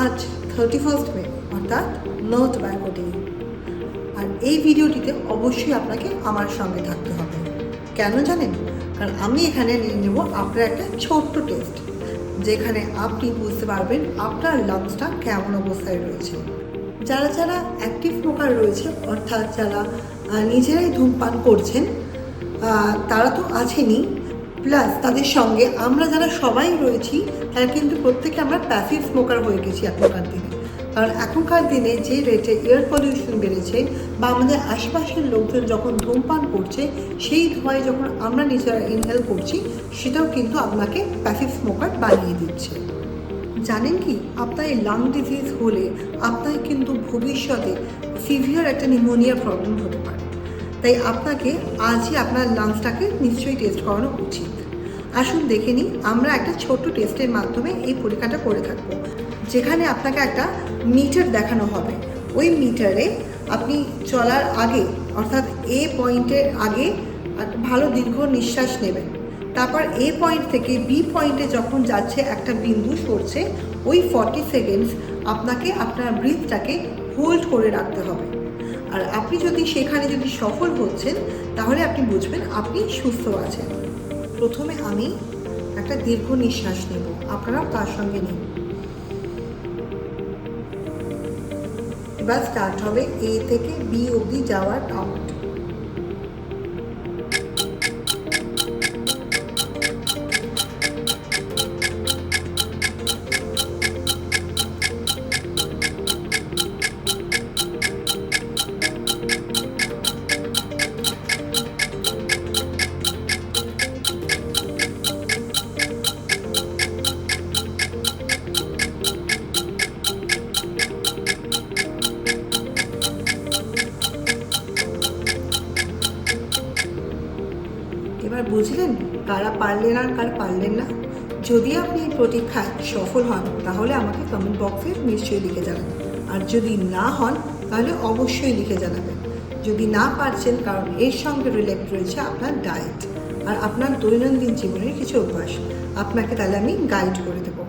আজ 31 মে অর্থাৎ no tobacco day. আর এই ভিডিওটিতে অবশ্যই আপনাকে আমার সঙ্গে থাকতে হবে। কেন জানেন? কারণ আমি এখানে নিয়ে নেব আপনার একটা ছোট্ট টেস্ট, যেখানে আপনি বুঝতে পারবেন আপনার লাংসটা কেমন অবস্থায় রয়েছে। যারা যারা অ্যাক্টিভ স্মোকার রয়েছে, অর্থাৎ যারা নিজেরাই ধূমপান করছেন, তারা তো আছেনই, প্লাস তাদের সঙ্গে আমরা যারা সবাই রয়েছি তারা কিন্তু প্রত্যেকে আমরা প্যাসিভ স্মোকার হয়ে গেছি এখনকার দিনে। কারণ এখনকার দিনে যে রেটে এয়ার পলিউশন বেড়েছে বা আমাদের আশেপাশের লোকজন যখন ধূমপান করছে, সেই ধোঁয়ায় যখন আমরা নিজেরা ইনহেল করছি, সেটাও কিন্তু আপনাকে প্যাসিভ স্মোকার বানিয়ে দিচ্ছে। জানেন কি, আপনার এই লাং ডিজিজ হলে আপনার কিন্তু ভবিষ্যতে সিভিয়ার একটা নিউমোনিয়ার প্রবলেম হতে পারে। তাই আপনাকে আজই আপনার লাংসটাকে নিশ্চয়ই টেস্ট করানো উচিত। আসুন দেখে নিই, আমরা একটা ছোট্ট টেস্টের মাধ্যমে এই পরীক্ষাটা করে থাকবো, যেখানে আপনাকে একটা মিটার দেখানো হবে। ওই মিটারে আপনি চলার আগে, অর্থাৎ এ পয়েন্টের আগে ভালো দীর্ঘ নিঃশ্বাস নেবেন। তারপর এ পয়েন্ট থেকে বি পয়েন্টে যখন যাচ্ছে একটা বিন্দু সরছে, ওই 40 সেকেন্ডস আপনাকে আপনার ব্রিথটাকে হোল্ড করে রাখতে হবে। আর আপনি যদি সেখানে সফল হচ্ছেন, তাহলে আপনি বুঝবেন আপনি সুস্থ আছেন। প্রথমে আমি একটা দীর্ঘ নিঃশ্বাস নেব, আপনারাও তার সঙ্গে নিন। এবার স্টার্ট হবে এ থেকে বি অবধি যাওয়ার কাউন্ট। এবার বুঝলেন কারা পারলেন আর কারা পারলেন না? যদি আপনি এই প্রতীক্ষায় সফল হন, তাহলে আমাকে কমেন্ট বক্সে নিশ্চয়ই লিখে জানাবেন। আর যদি না হন, তাহলে অবশ্যই লিখে জানাবেন। যদি না পারছেন, কারণ এর সঙ্গে রিলেট রয়েছে আপনার ডায়েট আর আপনার দৈনন্দিন জীবনের কিছু অভ্যাস, আপনাকে তাহলে আমি গাইড করে দেবো।